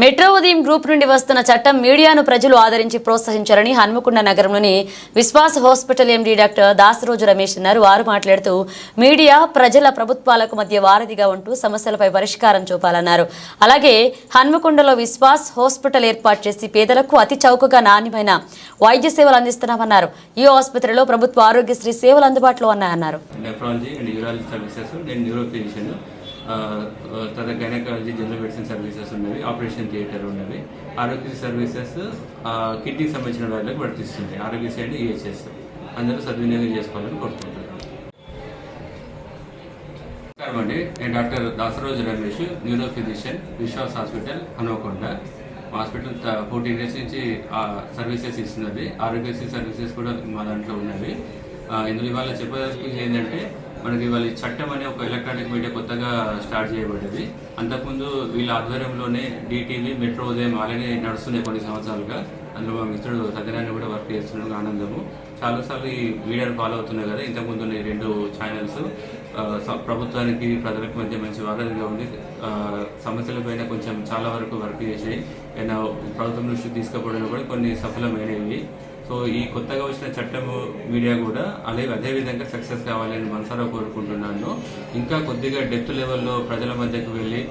Metro ఉదయం group నుండి వస్తున్న చట్టం మీడియాను ప్రజలు ఆదరించి ప్రోత్సహించారని హన్మకొండ నగరంలోని Vishwas hospital MD doctor Dasaroju Ramesh అన్నారు. వారు మాట్లాడుతూ మీడియా ప్రజల ప్రభుత్వాలకు మధ్య వారధిగా ఉంటూ సమస్యలపై పరిష్కారం చూపాలన్నారు. అలాగే హన్మకొండలో విశ్వాస్ హాస్పిటల్ ఏర్పాటు చేసి పేదలకు అతి చౌకగా నాణ్యమైన వైద్య సేవలు అందిస్తున్నామన్నారు. ఈ ఆసుపత్రిలో ప్రభుత్వ ఆరోగ్యశ్రీ సేవలు అందుబాటులో ఉన్నాయన్నారు. గైనకాలజీ, జనరల్ మెడిసిన్ సర్వీసెస్ ఉన్నవి, ఆపరేషన్ థియేటర్ ఉన్నవి, ఆరోగ్యశ్రీ సర్వీసెస్ కిడ్నీకి సంబంధించిన వాళ్ళకి వర్తిస్తుంది. ఆరోగ్యశ్రీ అంటే ఈహెచ్ఎస్ అందరూ సద్వినియోగం చేసుకోవాలని కోరుకుంటున్నాను. నమస్కారం అండి, నేను doctor Dasaroju Ramesh, neuro physician, Vishwas hospital Hanamkonda. Hospital 14 years నుంచి సర్వీసెస్ ఇస్తున్నది. ఆరోగ్యశ్రీ సర్వీసెస్ కూడా మా దాంట్లో ఉన్నవి. ఇందులో ఇవాళ చెప్పదలుచుకుంది ఏంటంటే, మనకి ఇవాళ చట్టం అనే ఒక ఎలక్ట్రానిక్ మీడియా కొత్తగా స్టార్ట్ చేయబడ్డది. అంతకుముందు వీళ్ళ ఆధ్వర్యంలోనే డిటీవీ, మెట్రో ఉదయం అలానే నడుస్తున్నాయి కొన్ని సంవత్సరాలుగా. అందులో మా మిత్రుడు సత్యనారాయణ కూడా వర్క్ చేస్తున్నాడు. ఆనందము చాలాసార్లు ఈ మీడియాను ఫాలో అవుతున్నాయి కదా. ఇంతకుముందు 2 ఛానల్స్ ప్రభుత్వానికి ప్రజలకు మధ్య మంచి వారధిగా ఉంది. సమస్యలపైన కొంచెం చాలా వరకు వర్క్ చేసి ప్రభుత్వం దృష్టికి తీసుకుపోవడం కూడా కొన్ని సఫలమైనవి. సో ఈ కొత్తగా వచ్చిన చట్టము మీడియా కూడా అదే విధంగా సక్సెస్ కావాలని మనసారా కోరుకుంటున్నాను. ఇంకా కొద్దిగా డెప్త్ లెవెల్లో ప్రజల మధ్యకు వెళ్ళి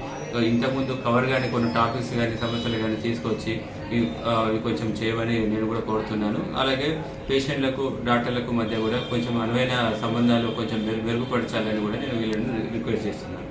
ఇంతకుముందు కవర్ కానీ కొన్ని టాపిక్స్ కానీ సమస్యలు కానీ తీసుకొచ్చి ఇవి కొంచెం చేయమని నేను కూడా కోరుతున్నాను. అలాగే పేషెంట్లకు, డాక్టర్లకు మధ్య కూడా కొంచెం అనువైన సంబంధాలు కొంచెం మెరుగుపరచాలని కూడా నేను వీళ్ళని రిక్వెస్ట్ చేస్తున్నాను.